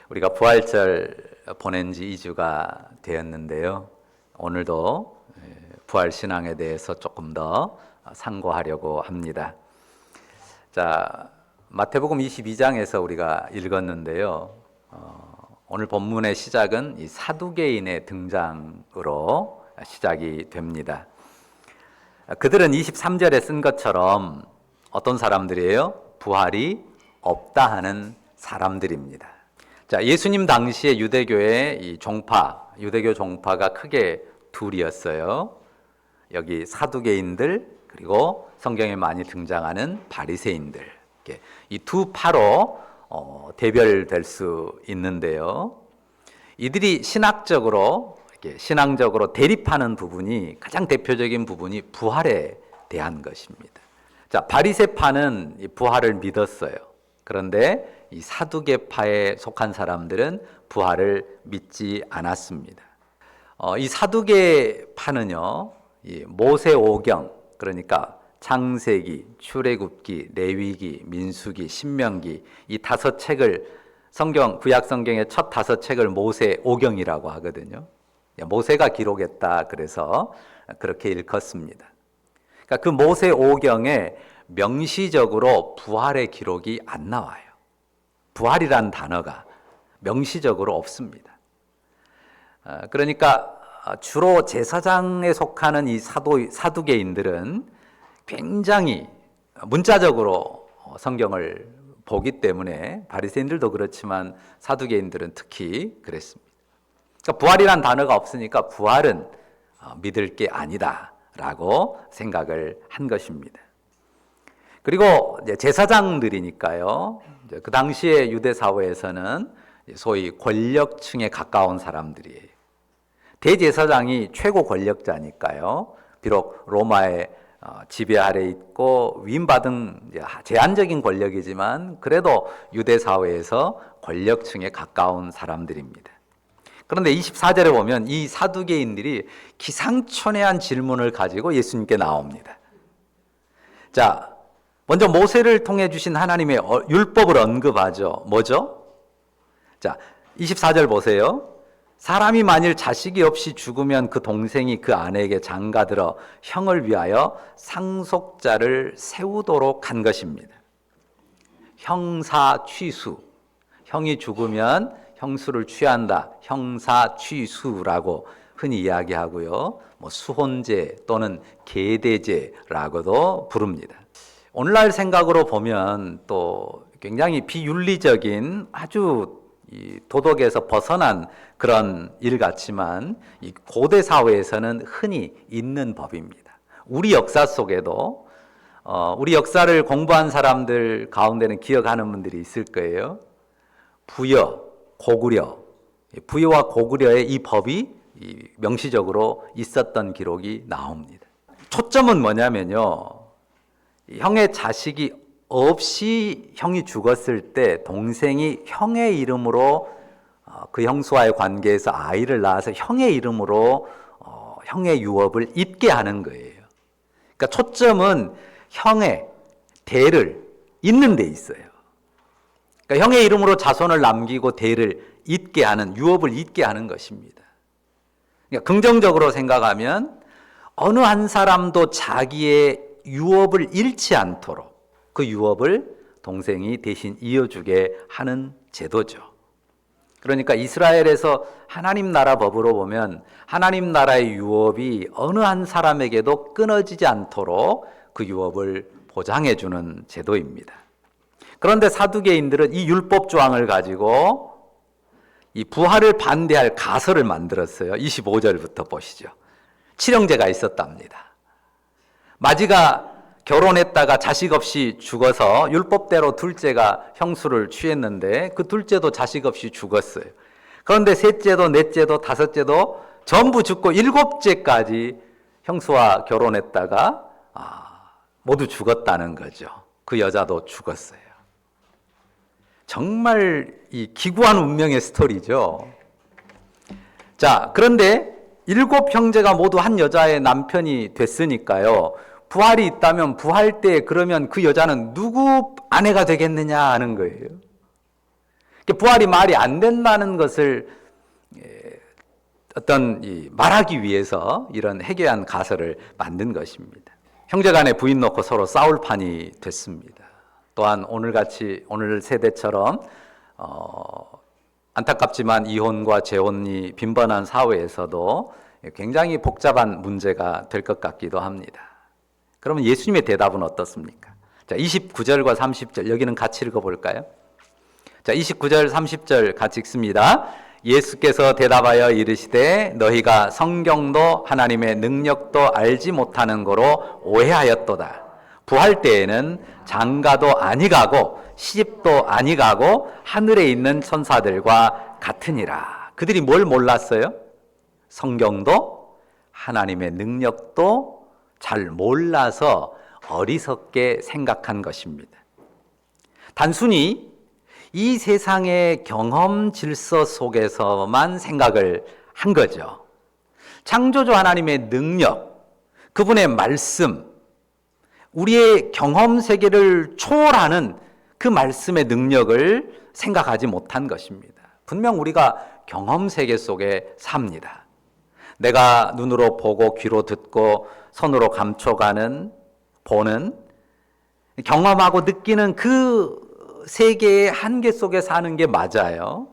우리가 부활절 보낸 지 2주가 되었는데요. 오늘도 부활 신앙에 대해서 조금 더 상고하려고 합니다. 자, 마태복음 22장에서 우리가 읽었는데요. 오늘 본문의 시작은 이 사두개인의 등장으로 시작이 됩니다. 그들은 23절에 쓴 것처럼 어떤 사람들이에요? 부활이 없다 하는 사람들입니다. 자, 예수님 당시에 유대교의 이 유대교 종파가 크게 둘이었어요. 여기 사두개인들, 그리고 성경에 많이 등장하는 바리새인들. 이 두 파로 대별될 수 있는데요. 이들이 신앙적으로 대립하는 부분이, 가장 대표적인 부분이 부활에 대한 것입니다. 자, 바리새파는 이 부활을 믿었어요. 그런데 이 사두개파에 속한 사람들은 부활을 믿지 않았습니다. 이 사두개파는요, 이 모세오경, 그러니까 창세기, 출애굽기, 레위기, 민수기, 신명기, 이 5책을 구약 성경의 첫 5책을 모세오경이라고 하거든요. 모세가 기록했다, 그래서 그렇게 일컫습니다. 그러니까 그 모세오경에 명시적으로 부활의 기록이 안 나와요. 부활이란 단어가 명시적으로 없습니다. 그러니까 주로 제사장에 속하는 이 사두개인들은 굉장히 문자적으로 성경을 보기 때문에, 바리새인들도 그렇지만 사두개인들은 특히 그랬습니다. 그러니까 부활이란 단어가 없으니까 부활은 믿을 게 아니다라고 생각을 한 것입니다. 그리고 제사장들이니까요, 그 당시에 유대 사회에서는 소위 권력층에 가까운 사람들이에요. 대제사장이 최고 권력자니까요. 비록 로마의 지배 아래 있고 위임받은 제한적인 권력이지만 그래도 유대 사회에서 권력층에 가까운 사람들입니다. 그런데 24절에 보면 이 사두개인들이 기상천외한 질문을 가지고 예수님께 나옵니다. 자, 먼저 모세를 통해 주신 하나님의 율법을 언급하죠. 뭐죠? 자, 24절 보세요. 사람이 만일 자식이 없이 죽으면 그 동생이 그 아내에게 장가들어 형을 위하여 상속자를 세우도록 한 것입니다. 형사취수, 형이 죽으면 형수를 취한다, 형사취수라고 흔히 이야기하고요. 수혼제 또는 계대제라고도 부릅니다. 오늘날 생각으로 보면 또 굉장히 비윤리적인, 아주 도덕에서 벗어난 그런 일 같지만 이 고대 사회에서는 흔히 있는 법입니다. 우리 역사 속에도 우리 역사를 공부한 사람들 가운데는 기억하는 분들이 있을 거예요. 부여, 고구려, 부여와 고구려의 이 법이 명시적으로 있었던 기록이 나옵니다. 초점은 뭐냐면요, 형의 자식이 없이 형이 죽었을 때 동생이 형의 이름으로 그 형수와의 관계에서 아이를 낳아서 형의 이름으로 형의 유업을 잇게 하는 거예요. 그러니까 초점은 형의 대를 잇는 데 있어요. 그러니까 형의 이름으로 자손을 남기고 대를 잇게 하는, 유업을 잇게 하는 것입니다. 그러니까 긍정적으로 생각하면 어느 한 사람도 자기의 유업을 잃지 않도록 그 유업을 동생이 대신 이어주게 하는 제도죠. 그러니까 이스라엘에서 하나님 나라 법으로 보면 하나님 나라의 유업이 어느 한 사람에게도 끊어지지 않도록 그 유업을 보장해주는 제도입니다. 그런데 사두개인들은 이 율법 조항을 가지고 이 부활을 반대할 가설을 만들었어요. 25절부터 보시죠. 칠형제가 있었답니다. 마지가 결혼했다가 자식 없이 죽어서 율법대로 둘째가 형수를 취했는데 그 둘째도 자식 없이 죽었어요. 그런데 셋째도 넷째도 다섯째도 전부 죽고 7째까지 형수와 결혼했다가 모두 죽었다는 거죠. 그 여자도 죽었어요. 정말 이 기구한 운명의 스토리죠. 자, 그런데 7형제가 모두 한 여자의 남편이 됐으니까요, 부활이 있다면 부활 때 그러면 그 여자는 누구 아내가 되겠느냐 하는 거예요. 부활이 말이 안 된다는 것을 말하기 위해서 이런 해괴한 가설을 만든 것입니다. 형제간에 부인 놓고 서로 싸울 판이 됐습니다. 또한 오늘 세대처럼 안타깝지만 이혼과 재혼이 빈번한 사회에서도 굉장히 복잡한 문제가 될 것 같기도 합니다. 그러면 예수님의 대답은 어떻습니까? 자, 29절과 30절 여기는 같이 읽어볼까요? 자, 29절 30절 같이 읽습니다. 예수께서 대답하여 이르시되 너희가 성경도 하나님의 능력도 알지 못하는 거로 오해하였도다. 부활 때에는 장가도 아니가고 시집도 아니가고 하늘에 있는 천사들과 같으니라. 그들이 뭘 몰랐어요? 성경도 하나님의 능력도 잘 몰라서 어리석게 생각한 것입니다. 단순히 이 세상의 경험 질서 속에서만 생각을 한 거죠. 창조주 하나님의 능력, 그분의 말씀, 우리의 경험 세계를 초월하는 그 말씀의 능력을 생각하지 못한 것입니다. 분명 우리가 경험 세계 속에 삽니다. 내가 눈으로 보고 귀로 듣고 손으로 감춰가는, 보는, 경험하고 느끼는 그 세계의 한계 속에 사는 게 맞아요.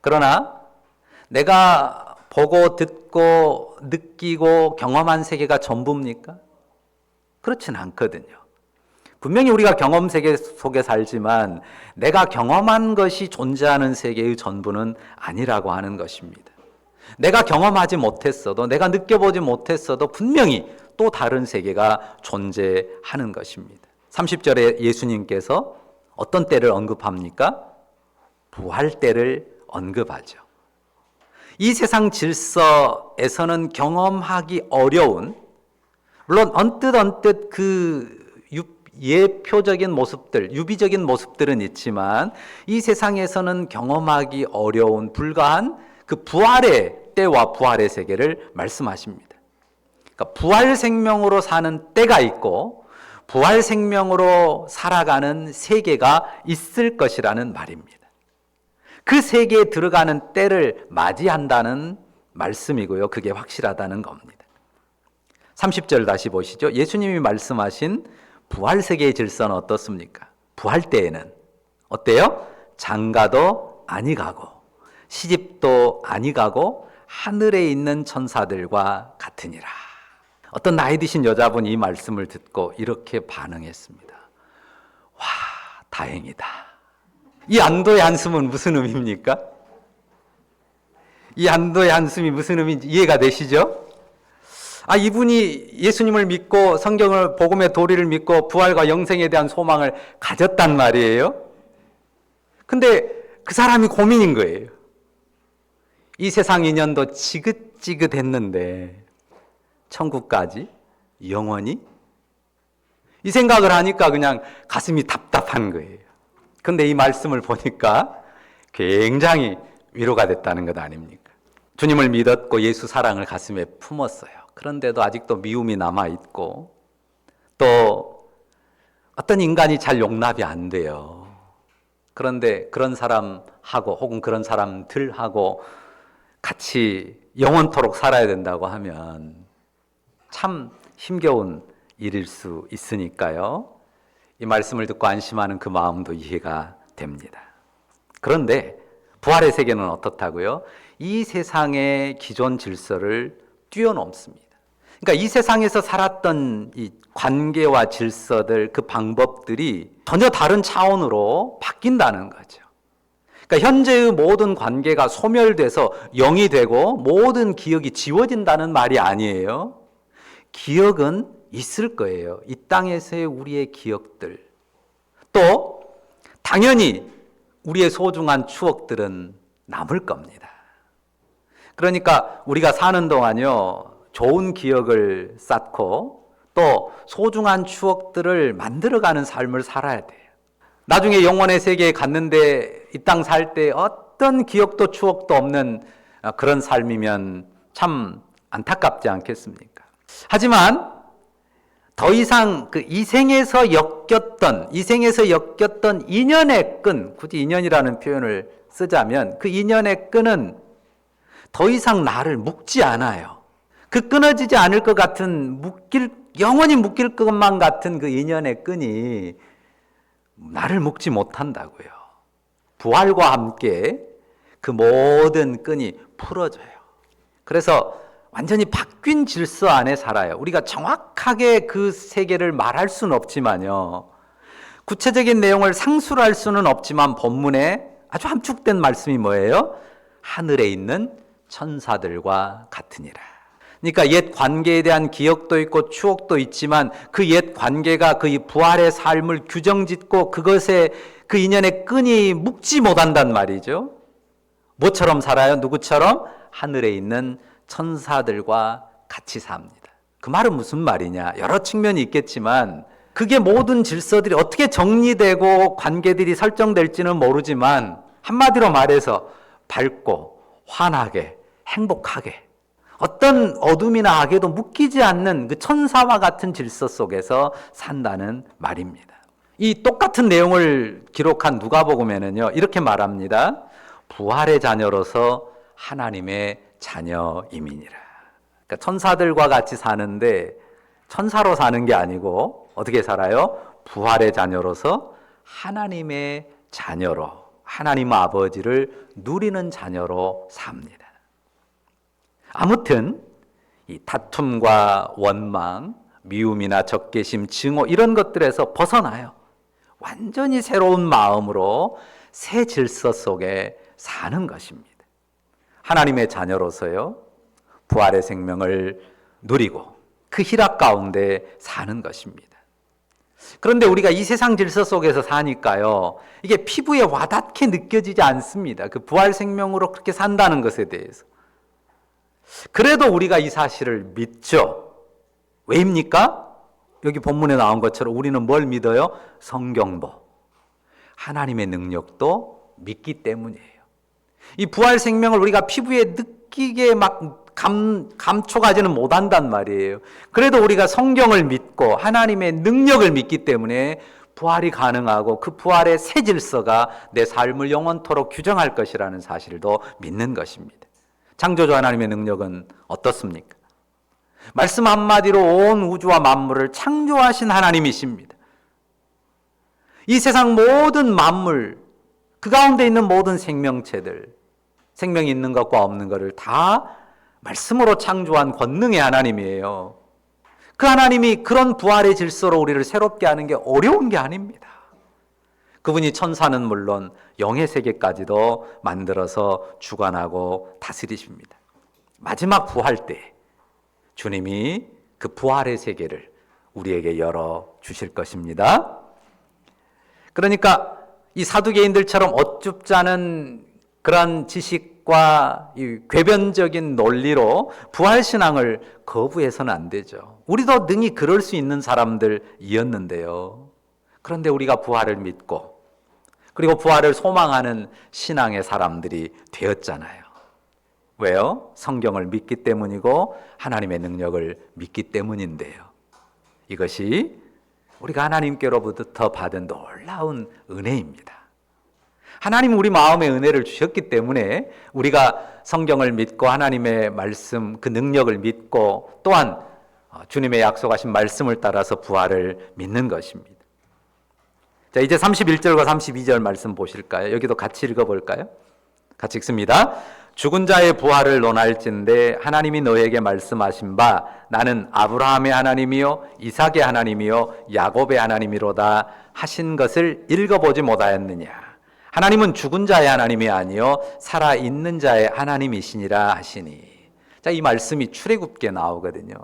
그러나 내가 보고 듣고 느끼고 경험한 세계가 전부입니까? 그렇진 않거든요. 분명히 우리가 경험 세계 속에 살지만 내가 경험한 것이 존재하는 세계의 전부는 아니라고 하는 것입니다. 내가 경험하지 못했어도, 내가 느껴보지 못했어도 분명히 또 다른 세계가 존재하는 것입니다. 30절에 예수님께서 어떤 때를 언급합니까? 부활 때를 언급하죠. 이 세상 질서에서는 경험하기 어려운, 물론 언뜻 그 예표적인 모습들, 유비적인 모습들은 있지만 이 세상에서는 경험하기 어려운 불가한 그 부활의 때와 부활의 세계를 말씀하십니다. 그러니까 부활 생명으로 사는 때가 있고 부활 생명으로 살아가는 세계가 있을 것이라는 말입니다. 그 세계에 들어가는 때를 맞이한다는 말씀이고요. 그게 확실하다는 겁니다. 30절 다시 보시죠. 예수님이 말씀하신 부활 세계의 질서는 어떻습니까? 부활 때에는 어때요? 장가도 아니가고 시집도 아니가고 하늘에 있는 천사들과 같으니라. 어떤 나이 드신 여자분이 이 말씀을 듣고 이렇게 반응했습니다. 와, 다행이다. 이 안도의 한숨은 무슨 의미입니까? 이 안도의 한숨이 무슨 의미인지 이해가 되시죠? 이분이 예수님을 믿고 성경을, 복음의 도리를 믿고 부활과 영생에 대한 소망을 가졌단 말이에요. 근데 그 사람이 고민인 거예요. 이 세상 인연도 지긋지긋했는데 천국까지 영원히? 이 생각을 하니까 그냥 가슴이 답답한 거예요. 근데 이 말씀을 보니까 굉장히 위로가 됐다는 것 아닙니까? 주님을 믿었고 예수 사랑을 가슴에 품었어요. 그런데도 아직도 미움이 남아있고 또 어떤 인간이 잘 용납이 안 돼요. 그런데 그런 사람하고 혹은 그런 사람들하고 같이 영원토록 살아야 된다고 하면 참 힘겨운 일일 수 있으니까요. 이 말씀을 듣고 안심하는 그 마음도 이해가 됩니다. 그런데 부활의 세계는 어떻다고요? 이 세상의 기존 질서를 뛰어넘습니다. 그러니까 이 세상에서 살았던 이 관계와 질서들, 그 방법들이 전혀 다른 차원으로 바뀐다는 거죠. 그러니까 현재의 모든 관계가 소멸돼서 0이 되고 모든 기억이 지워진다는 말이 아니에요. 기억은 있을 거예요. 이 땅에서의 우리의 기억들. 또 당연히 우리의 소중한 추억들은 남을 겁니다. 그러니까 우리가 사는 동안요, 좋은 기억을 쌓고 또 소중한 추억들을 만들어가는 삶을 살아야 돼요. 나중에 영원의 세계에 갔는데 이 땅 살 때 어떤 기억도 추억도 없는 그런 삶이면 참 안타깝지 않겠습니까? 하지만 더 이상 그 이생에서 엮였던 인연의 끈, 굳이 인연이라는 표현을 쓰자면 그 인연의 끈은 더 이상 나를 묶지 않아요. 그 끊어지지 않을 것 같은 영원히 묶일 것만 같은 그 인연의 끈이 나를 묶지 못한다고요. 부활과 함께 그 모든 끈이 풀어져요. 그래서 완전히 바뀐 질서 안에 살아요. 우리가 정확하게 그 세계를 말할 수는 없지만요. 구체적인 내용을 상술할 수는 없지만 본문에 아주 함축된 말씀이 뭐예요? 하늘에 있는 천사들과 같으니라. 그러니까 옛 관계에 대한 기억도 있고 추억도 있지만 그 옛 관계가 그 부활의 삶을 규정짓고 그것에 그 인연의 끈이 묶지 못한단 말이죠. 뭐처럼 살아요? 누구처럼? 하늘에 있는 천사들과 같이 삽니다. 그 말은 무슨 말이냐? 여러 측면이 있겠지만 그게 모든 질서들이 어떻게 정리되고 관계들이 설정될지는 모르지만 한마디로 말해서 밝고 환하게 행복하게 어떤 어둠이나 악에도 묶이지 않는 그 천사와 같은 질서 속에서 산다는 말입니다. 이 똑같은 내용을 기록한 누가복음에는요 이렇게 말합니다. 부활의 자녀로서 하나님의 자녀임이니라. 그러니까 천사들과 같이 사는데 천사로 사는 게 아니고 어떻게 살아요? 부활의 자녀로서 하나님의 자녀로, 하나님 아버지를 누리는 자녀로 삽니다. 아무튼 이 다툼과 원망, 미움이나 적개심, 증오 이런 것들에서 벗어나요. 완전히 새로운 마음으로 새 질서 속에 사는 것입니다. 하나님의 자녀로서요, 부활의 생명을 누리고 그 희락 가운데 사는 것입니다. 그런데 우리가 이 세상 질서 속에서 사니까요, 이게 피부에 와닿게 느껴지지 않습니다. 그 부활 생명으로 그렇게 산다는 것에 대해서. 그래도 우리가 이 사실을 믿죠. 왜입니까? 여기 본문에 나온 것처럼 우리는 뭘 믿어요? 성경도, 하나님의 능력도 믿기 때문이에요. 이 부활 생명을 우리가 피부에 느끼게 막 감춰가지는 못한단 말이에요. 그래도 우리가 성경을 믿고 하나님의 능력을 믿기 때문에 부활이 가능하고 그 부활의 새 질서가 내 삶을 영원토록 규정할 것이라는 사실도 믿는 것입니다. 창조주 하나님의 능력은 어떻습니까? 말씀 한마디로 온 우주와 만물을 창조하신 하나님이십니다. 이 세상 모든 만물, 그 가운데 있는 모든 생명체들, 생명이 있는 것과 없는 것을 다 말씀으로 창조한 권능의 하나님이에요. 그 하나님이 그런 부활의 질서로 우리를 새롭게 하는 게 어려운 게 아닙니다. 그분이 천사는 물론 영의 세계까지도 만들어서 주관하고 다스리십니다. 마지막 부활 때 주님이 그 부활의 세계를 우리에게 열어주실 것입니다. 그러니까 이 사두개인들처럼 어줍잖은 그런 지식과 이 궤변적인 논리로 부활신앙을 거부해서는 안 되죠. 우리도 능히 그럴 수 있는 사람들이었는데요. 그런데 우리가 부활을 믿고 그리고 부활을 소망하는 신앙의 사람들이 되었잖아요. 왜요? 성경을 믿기 때문이고 하나님의 능력을 믿기 때문인데요. 이것이 우리가 하나님께로부터 받은 놀라운 은혜입니다. 하나님은 우리 마음에 은혜를 주셨기 때문에 우리가 성경을 믿고 하나님의 말씀, 그 능력을 믿고 또한 주님의 약속하신 말씀을 따라서 부활을 믿는 것입니다. 자, 이제 31절과 32절 말씀 보실까요? 여기도 같이 읽어볼까요? 같이 읽습니다. 죽은 자의 부활을 논할진대 하나님이 너에게 말씀하신 바 나는 아브라함의 하나님이요 이삭의 하나님이요 야곱의 하나님이로다 하신 것을 읽어보지 못하였느냐. 하나님은 죽은 자의 하나님이 아니요 살아있는 자의 하나님이시니라 하시니. 자, 이 말씀이 출애굽기에 나오거든요.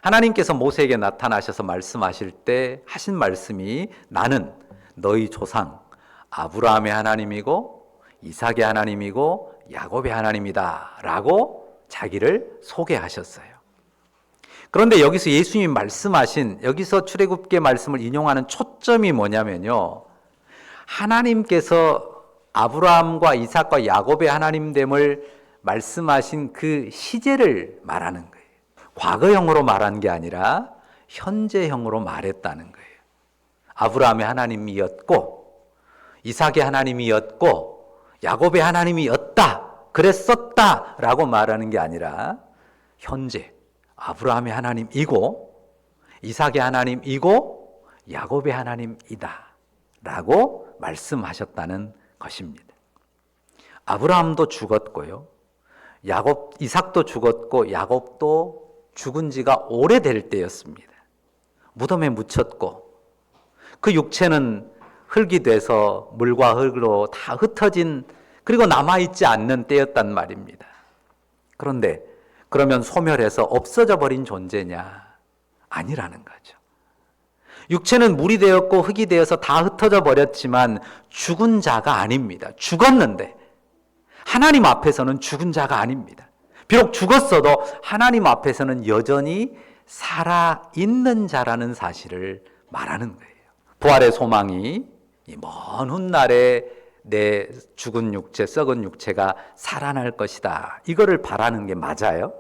하나님께서 모세에게 나타나셔서 말씀하실 때 하신 말씀이 나는 너희 조상 아브라함의 하나님이고 이삭의 하나님이고 야곱의 하나님이다 라고 자기를 소개하셨어요. 그런데 여기서 예수님이 말씀하신 여기서 출애굽기의 말씀을 인용하는 초점이 뭐냐면요, 하나님께서 아브라함과 이삭과 야곱의 하나님됨을 말씀하신 그 시제를 말하는 거예요. 과거형으로 말한 게 아니라 현재형으로 말했다는 거예요. 아브라함의 하나님이었고 이삭의 하나님이었고 야곱의 하나님이었다, 그랬었다 라고 말하는 게 아니라 현재 아브라함의 하나님이고 이삭의 하나님이고 야곱의 하나님이다 라고 말씀하셨다는 것입니다. 아브라함도 죽었고요, 이삭도 죽었고 야곱도 죽은 지가 오래될 때였습니다. 무덤에 묻혔고 그 육체는 흙이 돼서 물과 흙으로 다 흩어진, 그리고 남아있지 않는 때였단 말입니다. 그런데 그러면 소멸해서 없어져 버린 존재냐? 아니라는 거죠. 육체는 물이 되었고 흙이 되어서 다 흩어져 버렸지만 죽은 자가 아닙니다. 죽었는데 하나님 앞에서는 죽은 자가 아닙니다. 비록 죽었어도 하나님 앞에서는 여전히 살아있는 자라는 사실을 말하는 거예요. 부활의 소망이 이 먼 훗날에 내 죽은 육체, 썩은 육체가 살아날 것이다, 이거를 바라는 게 맞아요.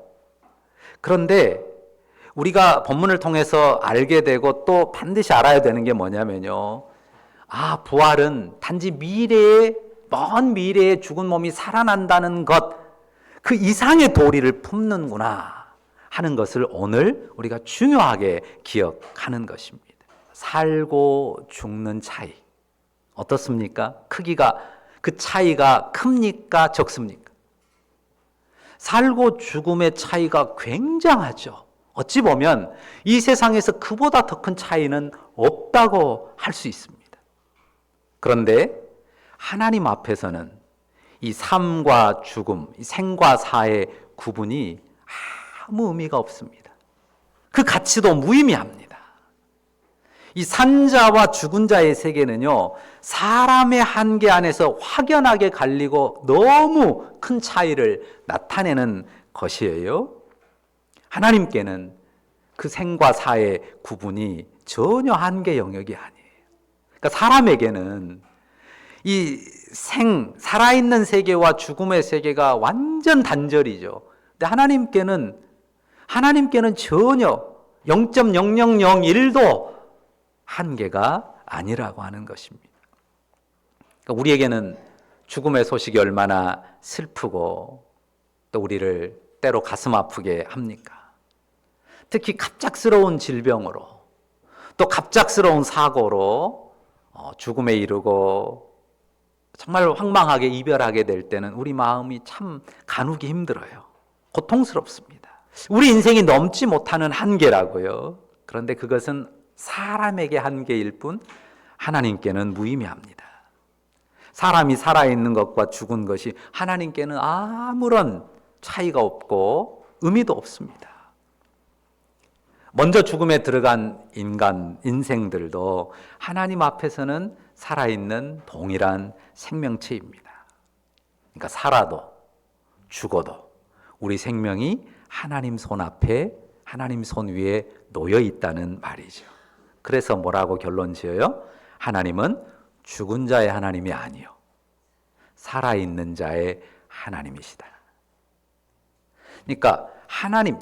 그런데 우리가 본문을 통해서 알게 되고 또 반드시 알아야 되는 게 뭐냐면요, 부활은 단지 먼 미래에 죽은 몸이 살아난다는 것, 그 이상의 도리를 품는구나 하는 것을 오늘 우리가 중요하게 기억하는 것입니다. 살고 죽는 차이 어떻습니까? 그 차이가 큽니까? 적습니까? 살고 죽음의 차이가 굉장하죠. 어찌 보면 이 세상에서 그보다 더 큰 차이는 없다고 할 수 있습니다. 그런데 하나님 앞에서는 이 삶과 죽음, 이 생과 사의 구분이 아무 의미가 없습니다. 그 가치도 무의미합니다. 이 산자와 죽은 자의 세계는요, 사람의 한계 안에서 확연하게 갈리고 너무 큰 차이를 나타내는 것이에요. 하나님께는 그 생과 사의 구분이 전혀 한계 영역이 아니에요. 그러니까 사람에게는 이 살아있는 세계와 죽음의 세계가 완전 단절이죠. 근데 하나님께는 전혀 0.0001도 한계가 아니라고 하는 것입니다. 그러니까 우리에게는 죽음의 소식이 얼마나 슬프고 또 우리를 때로 가슴 아프게 합니까? 특히 갑작스러운 질병으로, 또 갑작스러운 사고로 죽음에 이르고 정말 황망하게 이별하게 될 때는 우리 마음이 참 가누기 힘들어요. 고통스럽습니다. 우리 인생이 넘지 못하는 한계라고요. 그런데 그것은 사람에게 한계일 뿐 하나님께는 무의미합니다. 사람이 살아있는 것과 죽은 것이 하나님께는 아무런 차이가 없고 의미도 없습니다. 먼저 죽음에 들어간 인생들도 하나님 앞에서는 살아있는 동일한 생명체입니다. 그러니까 살아도 죽어도 우리 생명이 하나님 손 앞에, 하나님 손 위에 놓여 있다는 말이죠. 그래서 뭐라고 결론 지어요? 하나님은 죽은 자의 하나님이 아니요, 살아있는 자의 하나님이시다. 그러니까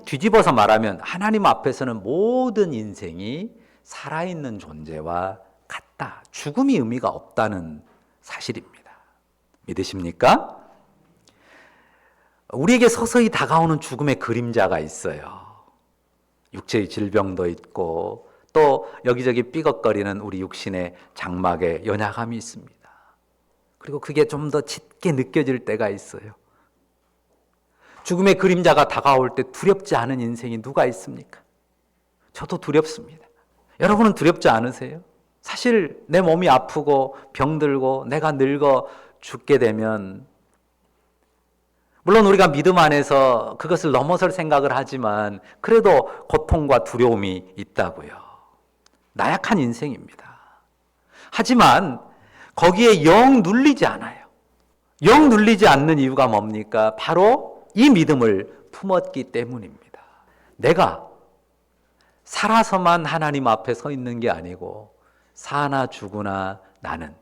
뒤집어서 말하면 하나님 앞에서는 모든 인생이 살아있는 존재와 같다. 죽음이 의미가 없다는 사실입니다. 믿으십니까? 우리에게 서서히 다가오는 죽음의 그림자가 있어요. 육체의 질병도 있고 또 여기저기 삐걱거리는 우리 육신의 장막에 연약함이 있습니다. 그리고 그게 좀 더 짙게 느껴질 때가 있어요. 죽음의 그림자가 다가올 때 두렵지 않은 인생이 누가 있습니까? 저도 두렵습니다. 여러분은 두렵지 않으세요? 사실 내 몸이 아프고 병들고 내가 늙어 죽게 되면, 물론 우리가 믿음 안에서 그것을 넘어설 생각을 하지만 그래도 고통과 두려움이 있다고요. 나약한 인생입니다. 하지만 거기에 영 눌리지 않아요. 영 눌리지 않는 이유가 뭡니까? 바로 이 믿음을 품었기 때문입니다. 내가 살아서만 하나님 앞에 서 있는 게 아니고 사나 죽으나 나는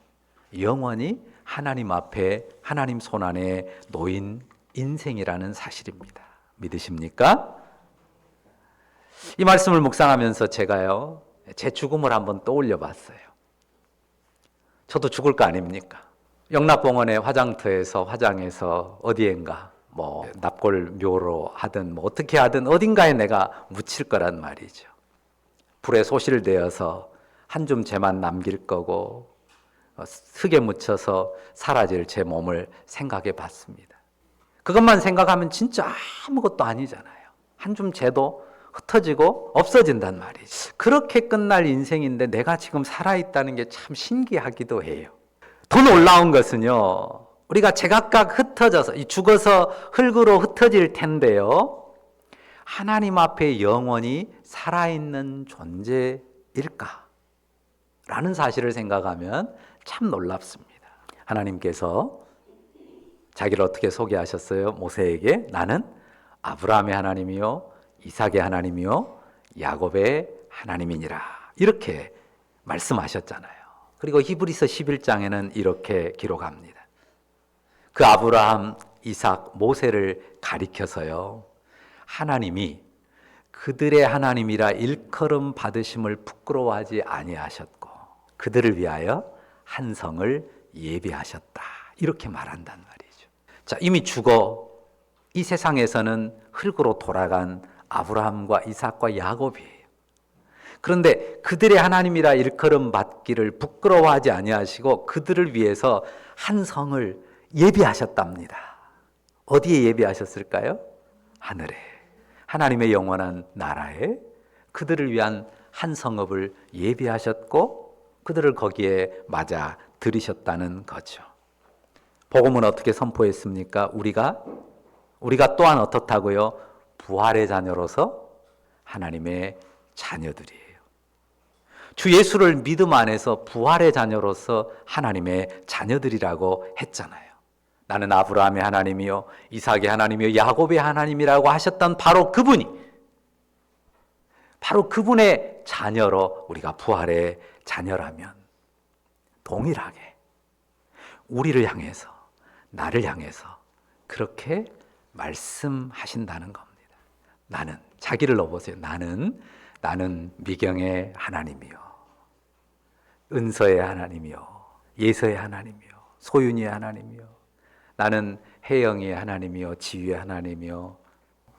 영원히 하나님 앞에, 하나님 손 안에 놓인 인생이라는 사실입니다. 믿으십니까? 이 말씀을 묵상하면서 제가요, 제 죽음을 한번 떠올려 봤어요. 저도 죽을 거 아닙니까? 영락공원의 화장터에서 화장해서 어디엔가 뭐 납골묘로 하든 뭐 어떻게 하든 어딘가에 내가 묻힐 거란 말이죠. 불에 소실되어서 한 줌재만 남길 거고 흙에 묻혀서 사라질 제 몸을 생각해 봤습니다. 그것만 생각하면 진짜 아무것도 아니잖아요. 한 줌재도 흩어지고 없어진단 말이죠. 그렇게 끝날 인생인데 내가 지금 살아있다는 게 참 신기하기도 해요. 더 놀라운 것은요, 우리가 제각각 흩어져서 죽어서 흙으로 흩어질 텐데요, 하나님 앞에 영원히 살아있는 존재일까? 라는 사실을 생각하면 참 놀랍습니다. 하나님께서 자기를 어떻게 소개하셨어요? 모세에게 나는 아브라함의 하나님이요 이삭의 하나님이요 야곱의 하나님이니라 이렇게 말씀하셨잖아요. 그리고 히브리서 11장에는 이렇게 기록합니다. 그 아브라함, 이삭, 모세를 가리켜서요, 하나님이 그들의 하나님이라 일컬음 받으심을 부끄러워하지 아니하셨고 그들을 위하여 한 성을 예비하셨다 이렇게 말한단 말이죠. 자, 이미 죽어 이 세상에서는 흙으로 돌아간 아브라함과 이삭과 야곱이에요. 그런데 그들의 하나님이라 일컬음 받기를 부끄러워하지 아니하시고 그들을 위해서 한 성을 예비하셨답니다. 어디에 예비하셨을까요? 하늘에, 하나님의 영원한 나라에 그들을 위한 한 성읍을 예비하셨고 그들을 거기에 맞아 들이셨다는 거죠. 복음은 어떻게 선포했습니까? 우리가 또한 어떻다고요? 부활의 자녀로서 하나님의 자녀들이에요. 주 예수를 믿음 안에서 부활의 자녀로서 하나님의 자녀들이라고 했잖아요. 나는 아브라함의 하나님이요 이삭의 하나님이요 야곱의 하나님이라고 하셨던 바로 그분의 자녀로 우리가 부활의 자녀라면 동일하게 우리를 향해서 나를 향해서 그렇게 말씀하신다는 겁니다. 나는 자기를 넣어보세요. 나는 미경의 하나님이요 은서의 하나님이요 예서의 하나님이요 소윤이의 하나님이요 나는 혜영이의 하나님이요 지유의 하나님이요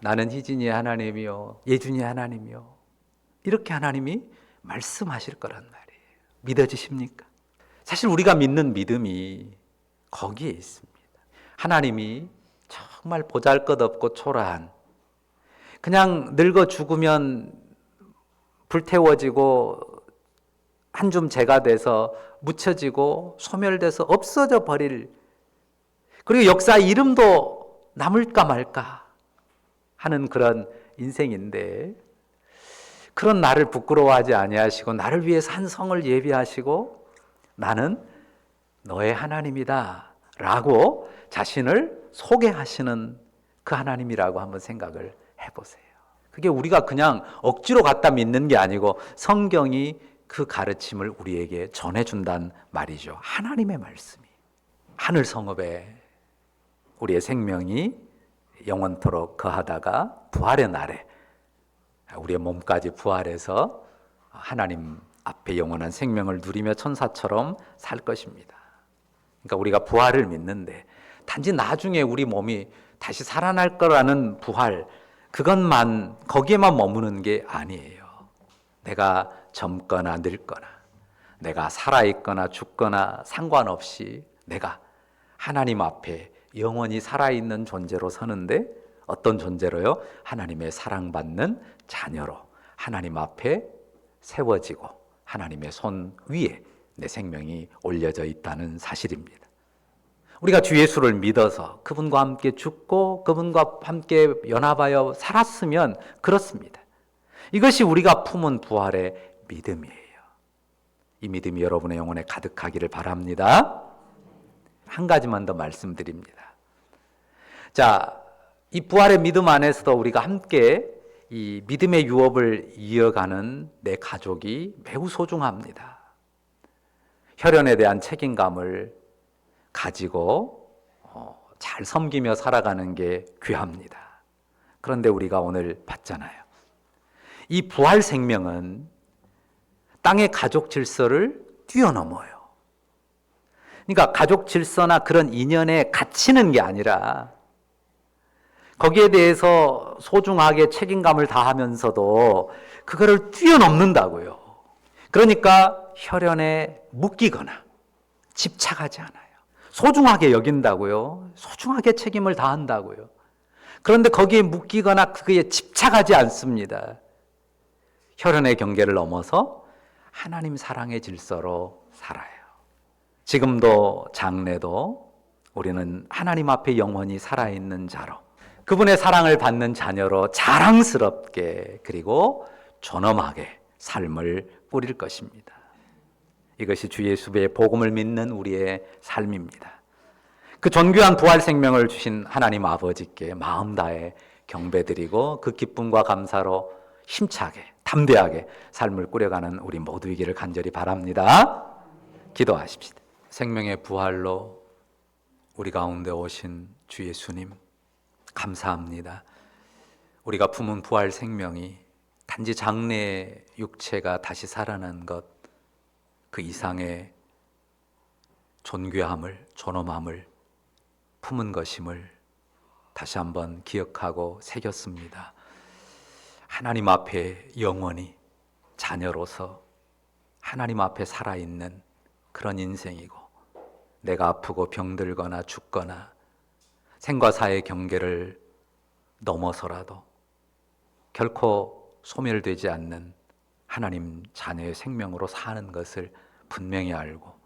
나는 희진이의 하나님이요 예준이의 하나님이요 이렇게 하나님이 말씀하실 거란 말이에요. 믿어지십니까? 사실 우리가 믿는 믿음이 거기에 있습니다. 하나님이 정말 보잘것없고 초라한 그냥 늙어 죽으면 불태워지고 한 줌 재가 돼서 묻혀지고 소멸돼서 없어져 버릴 그리고 역사 이름도 남을까 말까 하는 그런 인생인데 그런 나를 부끄러워하지 아니하시고 나를 위해서 한 성을 예비하시고 나는 너의 하나님이다 라고 자신을 소개하시는 그 하나님이라고 한번 생각을 해보세요. 그게 우리가 그냥 억지로 갖다 믿는 게 아니고 성경이 그 가르침을 우리에게 전해준단 말이죠. 하나님의 말씀이 하늘 성읍에 우리의 생명이 영원토록 거하다가 부활의 날에 우리의 몸까지 부활해서 하나님 앞에 영원한 생명을 누리며 천사처럼 살 것입니다. 그러니까 우리가 부활을 믿는데 단지 나중에 우리 몸이 다시 살아날 거라는 부활 그것만 거기에만 머무는 게 아니에요. 내가 젊거나 늙거나 내가 살아있거나 죽거나 상관없이 내가 하나님 앞에 영원히 살아있는 존재로 서는데 어떤 존재로요? 하나님의 사랑받는 자녀로 하나님 앞에 세워지고 하나님의 손 위에 내 생명이 올려져 있다는 사실입니다. 우리가 주 예수를 믿어서 그분과 함께 죽고 그분과 함께 연합하여 살았으면 그렇습니다. 이것이 우리가 품은 부활의 믿음이에요. 이 믿음이 여러분의 영혼에 가득하기를 바랍니다. 한 가지만 더 말씀드립니다. 자, 이 부활의 믿음 안에서도 우리가 함께 이 믿음의 유업을 이어가는 내 가족이 매우 소중합니다. 혈연에 대한 책임감을 가지고 잘 섬기며 살아가는 게 귀합니다. 그런데 우리가 오늘 봤잖아요. 이 부활 생명은 땅의 가족 질서를 뛰어넘어요. 그러니까 가족 질서나 그런 인연에 갇히는 게 아니라 거기에 대해서 소중하게 책임감을 다하면서도 그거를 뛰어넘는다고요. 그러니까 혈연에 묶이거나 집착하지 않아요. 소중하게 여긴다고요. 소중하게 책임을 다한다고요. 그런데 거기에 묶이거나 그에 집착하지 않습니다. 혈연의 경계를 넘어서 하나님 사랑의 질서로 살아요. 지금도 장래도 우리는 하나님 앞에 영원히 살아있는 자로, 그분의 사랑을 받는 자녀로 자랑스럽게 그리고 존엄하게 삶을 꾸릴 것입니다. 이것이 주 예수의 복음을 믿는 우리의 삶입니다. 그 존귀한 부활 생명을 주신 하나님 아버지께 마음 다해 경배드리고 그 기쁨과 감사로 힘차게 담대하게 삶을 꾸려가는 우리 모두이기를 간절히 바랍니다. 기도하십시다. 생명의 부활로 우리 가운데 오신 주 예수님 감사합니다. 우리가 품은 부활 생명이 단지 장래의 육체가 다시 살아난 것 그 이상의 존귀함을, 존엄함을 품은 것임을 다시 한번 기억하고 새겼습니다. 하나님 앞에 영원히 자녀로서 하나님 앞에 살아있는 그런 인생이고, 내가 아프고 병들거나 죽거나 생과 사의 경계를 넘어서라도 결코 소멸되지 않는 하나님 자녀의 생명으로 사는 것을 분명히 알고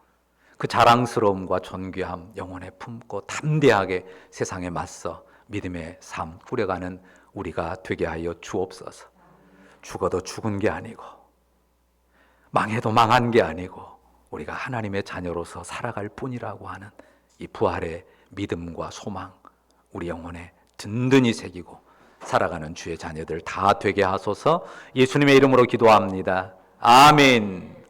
그 자랑스러움과 존귀함 영혼에 품고 담대하게 세상에 맞서 믿음의 삶 꾸려가는 우리가 되게 하여 주옵소서. 죽어도 죽은 게 아니고 망해도 망한 게 아니고 우리가 하나님의 자녀로서 살아갈 뿐이라고 하는 이 부활의 믿음과 소망 우리 영혼에 든든히 새기고 살아가는 주의 자녀들 다 되게 하소서. 예수님의 이름으로 기도합니다. 아멘.